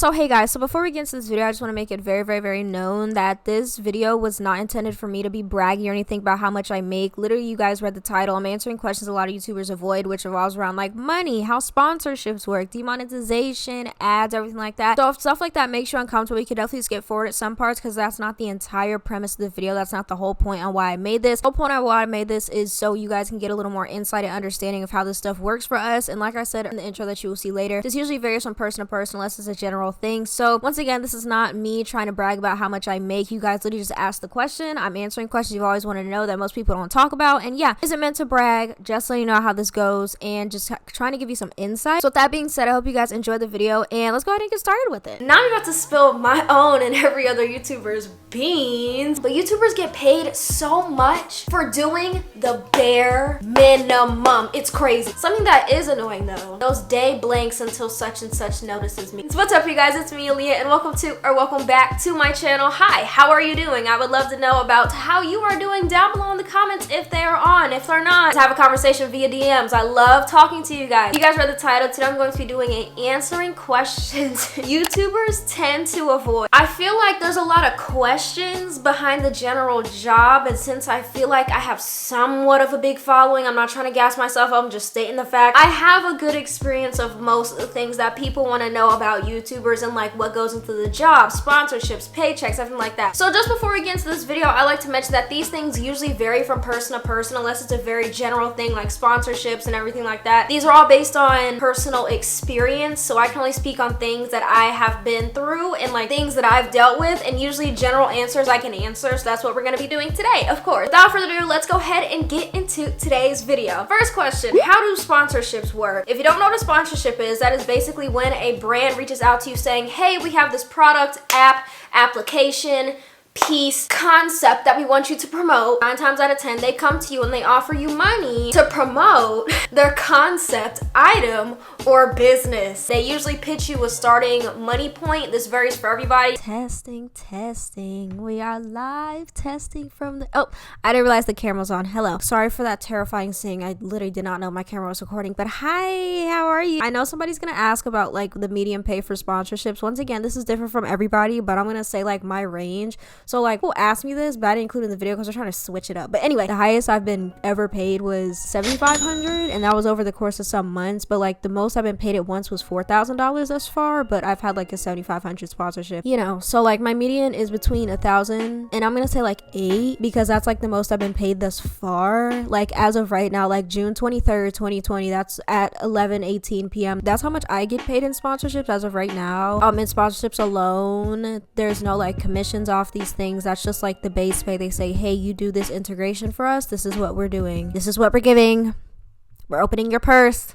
So hey guys, so before we get into this video, I just want to make it very known that this video was not intended for me to be braggy or anything about how much I make. Literally, you guys read the title. I'm answering questions a lot of YouTubers avoid, which revolves around like money, how sponsorships work, demonetization, ads, everything like that. So if stuff like that makes you uncomfortable, you can definitely skip forward at some parts because that's not the entire premise of the video. That's not the whole point on why I made this. The whole point on why I made this is so you guys can get a little more insight and understanding of how this stuff works for us. And like I said in the intro that you will see later, this usually varies from person to person unless it's a general thing. So once again, this is not me trying to brag about how much I make. You guys literally just asked the question. I'm answering questions you've always wanted to know that most people don't talk about. And yeah, isn't meant to brag, just let you know how this goes and just trying to give you some insight. So with that being said, I hope you guys enjoyed the video and let's go ahead and get started with it. Now I'm about to spill my own and every other YouTuber's beans, but YouTubers get paid so much for doing the bare minimum. It's crazy. Something that is annoying though, those day blanks until such and such notices me. So what's up, you guys? It's me, Aliyah, and welcome back to my channel. Hi, how are you doing? I would love to know about how you are doing down below in the comments if they are on. If they're not, let's have a conversation via DMs. I love talking to you guys. You guys read the title. Today I'm going to be doing an answering questions YouTubers tend to avoid. I feel like there's a lot of questions behind the general job, and since I feel like I have somewhat of a big following, I'm not trying to gas myself up, I'm just stating the fact. I have a good experience of most of the things that people want to know about YouTubers and like what goes into the job, sponsorships, paychecks, everything like that. So just before we get into this video, I like to mention that these things usually vary from person to person unless it's a very general thing like sponsorships and everything like that. These are all based on personal experience, so I can only speak on things that I have been through and like things that I've dealt with, and usually general answers I can answer, so that's what we're going to be doing today, of course. Without further ado, let's go ahead and get into today's video. First question, how do sponsorships work? If you don't know what a sponsorship is, that is basically when a brand reaches out to you saying, hey, we have this product, app, application, piece, concept that we want you to promote. 9 times out of 10 they come to you and they offer you money to promote their concept, item, or business. They usually pitch you a starting money point. This varies for everybody. Testing, we are live testing from the I didn't realize the camera was on. Hello, sorry for that terrifying sing. I literally did not know my camera was recording. But hi, how are you? I know somebody's gonna ask about like the median pay for sponsorships. Once again, this is different from everybody, but I'm gonna say like my range. So like, who asked me this, but I didn't include it in the video because we're trying to switch it up. But anyway, the highest I've been ever paid was $7,500, and that was over the course of some months. But like the most I've been paid at once was $4,000 thus far. But I've had like a $7,500 sponsorship, you know. So like my median is between 1,000 and I'm gonna say like 8 because that's like the most I've been paid thus far. Like as of right now, like June 23rd, 2020, that's at 11:18 p.m. That's how much I get paid in sponsorships as of right now. In sponsorships alone, there's no like commissions off these things. That's just like the base pay. They say, hey, you do this integration for us, this is what we're doing, this is what we're giving, we're opening your purse,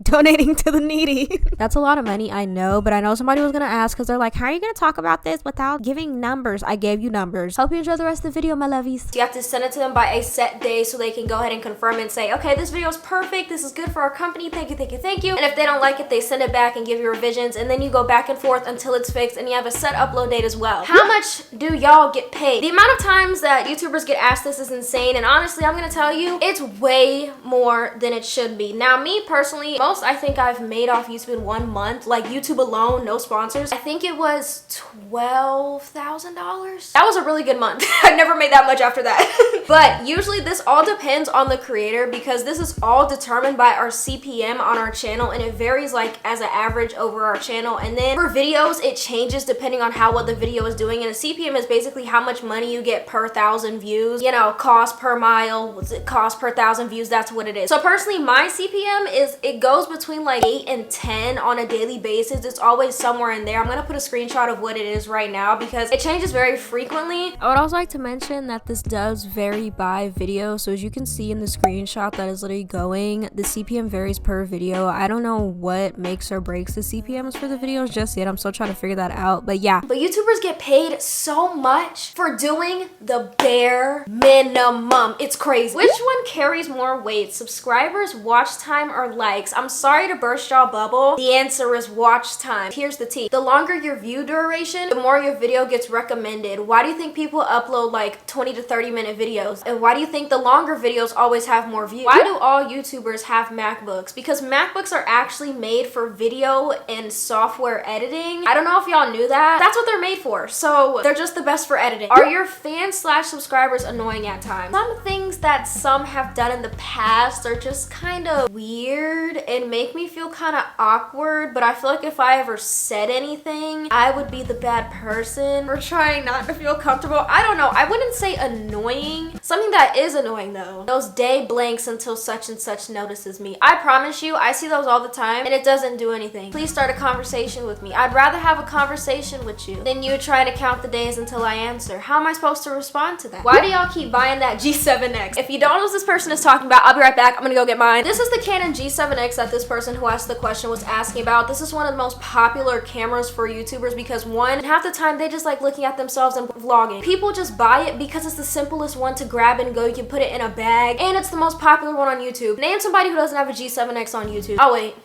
donating to the needy. That's a lot of money, I know, but I know somebody was gonna ask because they're like, how are you gonna talk about this without giving numbers? I gave you numbers. Hope you enjoy the rest of the video, my lovies. You have to send it to them by a set day so they can go ahead and confirm and say, okay, this video is perfect, this is good for our company, thank you. And if they don't like it, they send it back and give you revisions, and then you go back and forth until it's fixed, and you have a set upload date as well. How much do y'all get paid? The amount of times that YouTubers get asked this is insane, and honestly, I'm gonna tell you, it's way more than it should be. Now, me personally, most I think I've made off YouTube in 1 month, like YouTube alone, no sponsors, I think it was $12,000. That was a really good month. I never made that much after that. But usually this all depends on the creator because this is all determined by our CPM on our channel, and it varies like as an average over our channel. And then for videos, it changes depending on how well the video is doing, and a CPM is basically how much money you get per 1,000 views, you know, cost per mile, what's it cost per 1,000 views, that's what it is. So personally, my CPM is, it goes between like 8 and 10 on a daily basis. It's always somewhere in there. I'm gonna put a screenshot of what it is right now because it changes very frequently. I would also like to mention that this does vary by video, so as you can see in the screenshot that is literally going, the CPM varies per video. I don't know what makes or breaks the CPMs for the videos just yet. I'm still trying to figure that out, but yeah. But YouTubers get paid so much for doing the bare minimum. It's crazy. Which one carries more weight, subscribers, watch time, or likes? I'm I'm sorry to burst y'all bubble. The answer is watch time. Here's the tea. The longer your view duration, the more your video gets recommended. Why do you think people upload like 20 to 30 minute videos? And why do you think the longer videos always have more views? Why do all YouTubers have MacBooks? Because MacBooks are actually made for video and software editing. I don't know if y'all knew that. That's what they're made for. So they're just the best for editing. Are your fans / subscribers annoying at times? Some things that some have done in the past are just kind of weird and make me feel kind of awkward, but I feel like if I ever said anything, I would be the bad person for trying not to feel comfortable. I don't know. I wouldn't say annoying. Something that is annoying though, those day blanks until such and such notices me. I promise you, I see those all the time and it doesn't do anything. Please start a conversation with me. I'd rather have a conversation with you than you trying to count the days until I answer. How am I supposed to respond to that? Why do y'all keep buying that G7X? If you don't know what this person is talking about, I'll be right back. I'm gonna go get mine. This is the Canon G7X that this person who asked the question was asking about. This is one of the most popular cameras for YouTubers because one, half the time they just like looking at themselves and vlogging. People just buy it because it's the simplest one to grab and go. You can put it in a bag and it's the most popular one on YouTube. Name somebody who doesn't have a G7X on YouTube. Oh wait.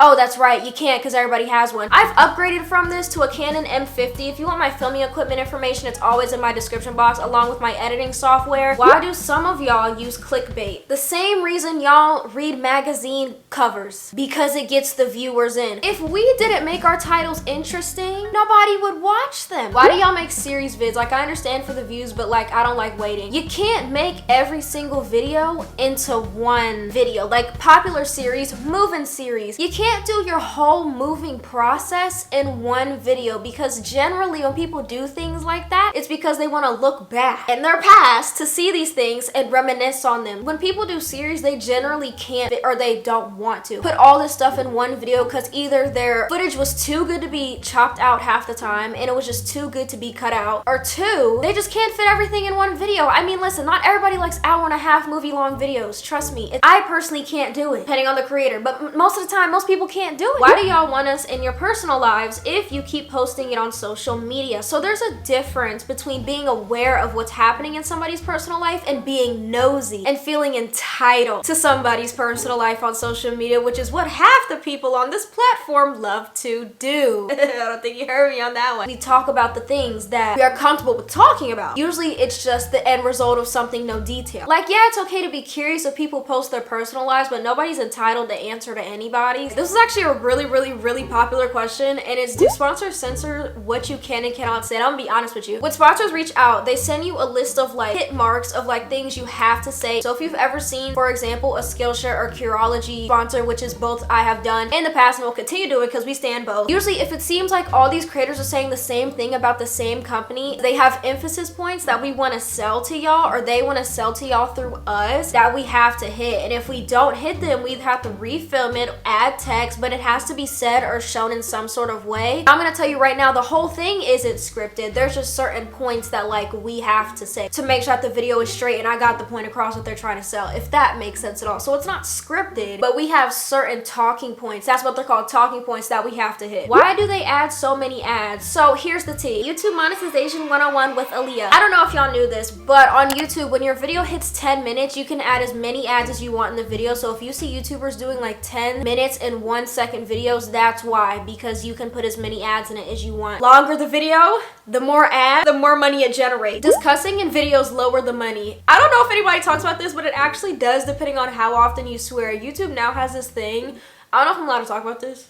Oh, that's right, you can't because everybody has one. I've upgraded from this to a Canon M50. If you want my filming equipment information, it's always in my description box along with my editing software. Why do some of y'all use clickbait? The same reason y'all read magazine covers, because it gets the viewers in. If we didn't make our titles interesting, nobody would watch them. Why do y'all make series vids? Like, I understand for the views, but like, I don't like waiting. You can't make every single video into one video. Like popular series, moving series. You can't do your whole moving process in one video because generally when people do things like that, it's because they want to look back in their past to see these things and reminisce on them. When people do series, they generally can't or they don't want to put all this stuff in one video because either their footage was too good to be chopped out half the time and it was just too good to be cut out, or two, they just can't fit everything in one video. I mean, listen, not everybody likes hour-and-a-half movie long videos. Trust me. I personally can't do it, depending on the creator, but most of the time, most people can't do it. Why do y'all want us in your personal lives if you keep posting it on social media? So there's a difference between being aware of what's happening in somebody's personal life and being nosy and feeling entitled to somebody's personal life on social media, which is what half the people on this platform love to do. I don't think you heard me on that one. We talk about the things that we are comfortable with talking about. Usually it's just the end result of something, no detail. Like, yeah, it's okay to be curious if people post their personal lives, but nobody's entitled to answer to anybody. This is actually a really popular question, and it's, do sponsors censor what you can and cannot say? And I'm gonna be honest with you. When sponsors reach out, they send you a list of like hit marks of like things you have to say. So if you've ever seen, for example, a Skillshare or Curology sponsor, which is both I have done in the past and will continue doing because we stand both. Usually if it seems like all these creators are saying the same thing about the same company, they have emphasis points that we want to sell to y'all, or they want to sell to y'all through us, that we have to hit. And if we don't hit them, we have to refilm it, add text, but it has to be said or shown in some sort of way. I'm gonna tell you right now, the whole thing isn't scripted. There's just certain points that like we have to say to make sure that the video is straight and I got the point across what they're trying to sell, if that makes sense at all. So it's not scripted, but we have certain talking points. That's what they're called, talking points, that we have to hit. Why do they add so many ads? So here's the tea. YouTube monetization 101 with Aliyah. I don't know if y'all knew this, but on YouTube, when your video hits 10 minutes, you can add as many ads as you want in the video. So if you see YouTubers doing like 10 minutes and 1 second videos, that's why, because you can put as many ads in it as you want. Longer the video, the more ads, the more money it generates. Does cussing in videos lower the money? I don't know if anybody talks about this, but it actually does, depending on how often you swear. YouTube now has this thing. I don't know if I'm allowed to talk about this.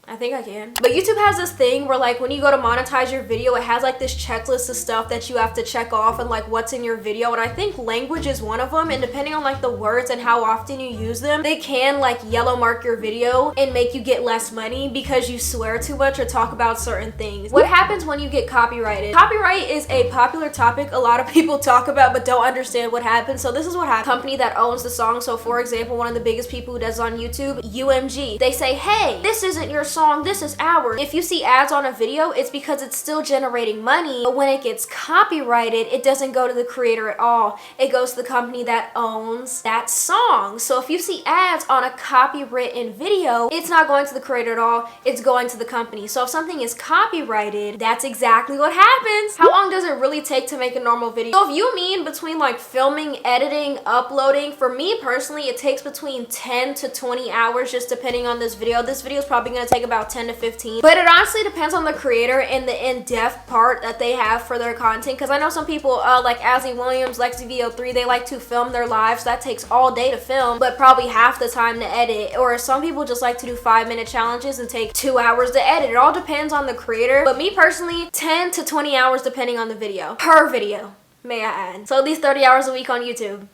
I think I can. But YouTube has this thing where like when you go to monetize your video, it has like this checklist of stuff that you have to check off and like what's in your video. And I think language is one of them. And depending on like the words and how often you use them, they can like yellow mark your video and make you get less money because you swear too much or talk about certain things. What happens when you get copyrighted? Copyright is a popular topic a lot of people talk about but don't understand what happens. So this is what happens. Company that owns the song. So for example, one of the biggest people who does on YouTube, UMG, they say, hey, this isn't your song, this is ours. If you see ads on a video, it's because it's still generating money, but when it gets copyrighted, it doesn't go to the creator at all. It goes to the company that owns that song. So if you see ads on a copywritten video, it's not going to the creator at all, it's going to the company. So if something is copyrighted, that's exactly what happens. How long does it really take to make a normal video? So if you mean between like filming, editing, uploading, for me personally, it takes between 10 to 20 hours just depending on this video. This video is probably going to take about 10 to 15, but it honestly depends on the creator and the in-depth part that they have for their content, because I know some people like Azzy Williams, LexiVO3, they like to film their lives. That takes all day to film, but probably half the time to edit. Or some people just like to do 5-minute challenges and take 2 hours to edit. It all depends on the creator, but me personally, 10 to 20 hours depending on the video. Per video, may I add. So at least 30 hours a week on YouTube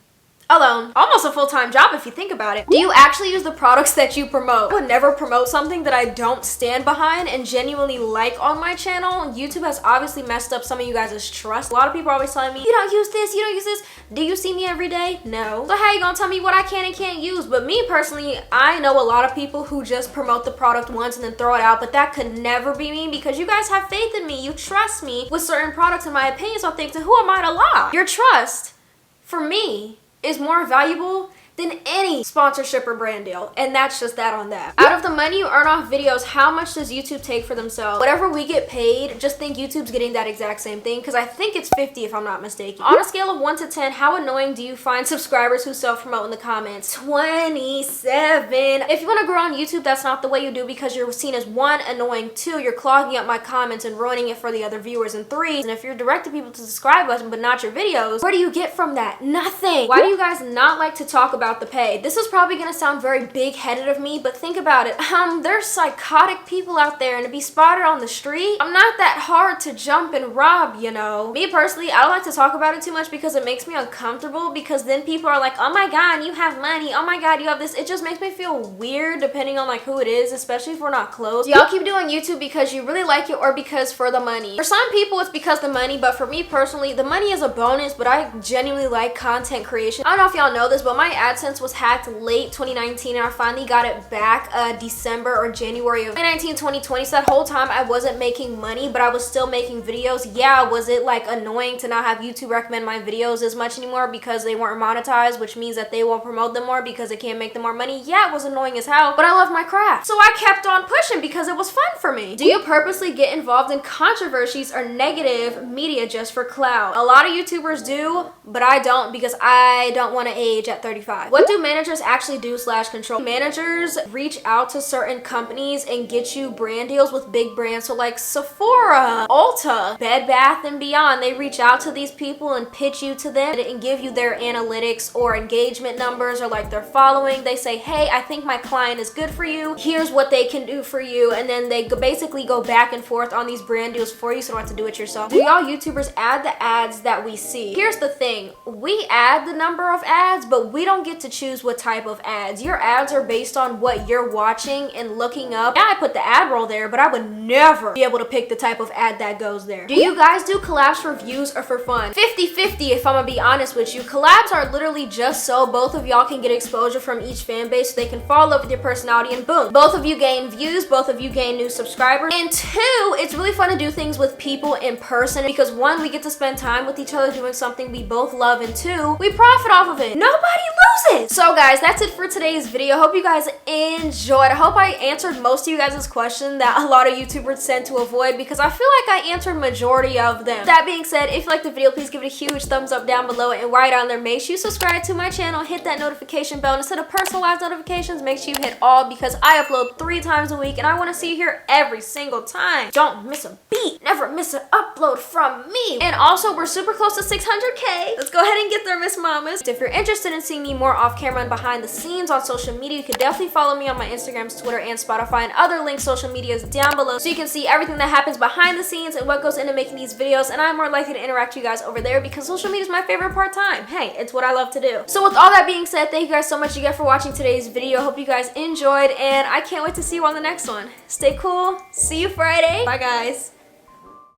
alone. Almost a full-time job if you think about it. Do you actually use the products that you promote? I would never promote something that I don't stand behind and genuinely like on my channel. YouTube has obviously messed up some of you guys' trust. A lot of people are always telling me, you don't use this, you don't use this. Do you see me every day? No. So how you gonna tell me what I can and can't use? But me personally, I know a lot of people who just promote the product once and then throw it out, but that could never be me because you guys have faith in me. You trust me with certain products and my opinions on things, and who am I to lie? Your trust, for me, is more valuable than any sponsorship or brand deal, and that's just that on that. Out of the money you earn off videos, how much does YouTube take for themselves? Whatever we get paid, just think YouTube's getting that exact same thing, because I think it's 50 if I'm not mistaken. On a scale of 1 to 10, how annoying do you find subscribers who self-promote in the comments? 27. If you want to grow on YouTube, that's not the way you do, because you're seen as 1, annoying, 2, you're clogging up my comments and ruining it for the other viewers, and 3, and if you're directing people to the subscribe button but not your videos, where do you get from that? Nothing. Why do you guys not like to talk about the pay? This is probably gonna sound very big-headed of me, but think about it. There's psychotic people out there, and to be spotted on the street, I'm not that hard to jump and rob, you know. Me personally, I don't like to talk about it too much because it makes me uncomfortable, because then people are like, oh my god, you have money, oh my god, you have this. It just makes me feel weird depending on like who it is, especially if we're not close. Y'all keep doing YouTube because you really like it or because for the money? For some people it's because the money, but for me personally, the money is a bonus, but I genuinely like content creation. I don't know if y'all know this, but my AdSense was hacked late 2019 and I finally got it back December or January of 2019, 2020. So that whole time I wasn't making money, but I was still making videos. Yeah, was it like annoying to not have YouTube recommend my videos as much anymore because they weren't monetized, which means that they won't promote them more because they can't make them more money? Yeah, it was annoying as hell, but I love my craft. So I kept on pushing because it was fun for me. Do you purposely get involved in controversies or negative media just for clout? A lot of YouTubers do, but I don't, because I don't want to age at 35. What do managers actually do / control? Managers reach out to certain companies and get you brand deals with big brands. So like Sephora, Ulta, Bed Bath & Beyond, they reach out to these people and pitch you to them and give you their analytics or engagement numbers or like their following. They say, hey, I think my client is good for you. Here's what they can do for you. And then they basically go back and forth on these brand deals for you, so you don't have to do it yourself. Do y'all YouTubers add the ads that we see? Here's the thing. We add the number of ads, but we don't get to choose what type of ads. Your ads are based on what you're watching and looking up. Yeah, I put the ad roll there, but I would never be able to pick the type of ad that goes there. Do you guys do collabs for views or for fun? 50-50 if I'm gonna be honest with you. Collabs are literally just so both of y'all can get exposure from each fan base, so they can fall in love with your personality, and boom, both of you gain views, both of you gain new subscribers. And 2, it's really fun to do things with people in person, because 1, we get to spend time with each other doing something we both love, and 2, we profit off of it. Nobody loses. So guys, that's it for today's video. Hope you guys enjoyed. I hope I answered most of you guys' question that a lot of YouTubers tend to avoid, because I feel like I answered majority of them. That being said, if you like the video, please give it a huge thumbs up down below, and right down there, make sure you subscribe to my channel, hit that notification bell, and instead of personalized notifications, make sure you hit all, because I upload 3 times a week and I want to see you here every single time. Don't miss a beat, never miss an upload from me. And also, we're super close to 600K. Let's go ahead and get there, Miss Mamas. If you're interested in seeing me more off camera and behind the scenes on social media, you can definitely follow me on my Instagrams, Twitter, and Spotify, and other linked social medias down below, so you can see everything that happens behind the scenes and what goes into making these videos. And I'm more likely to interact with you guys over there, because social media is my favorite part-time. Hey, it's what I love to do. So with all that being said, thank you guys so much again for watching today's video. Hope you guys enjoyed, and I can't wait to see you on the next one. Stay cool. See you Friday. Bye guys.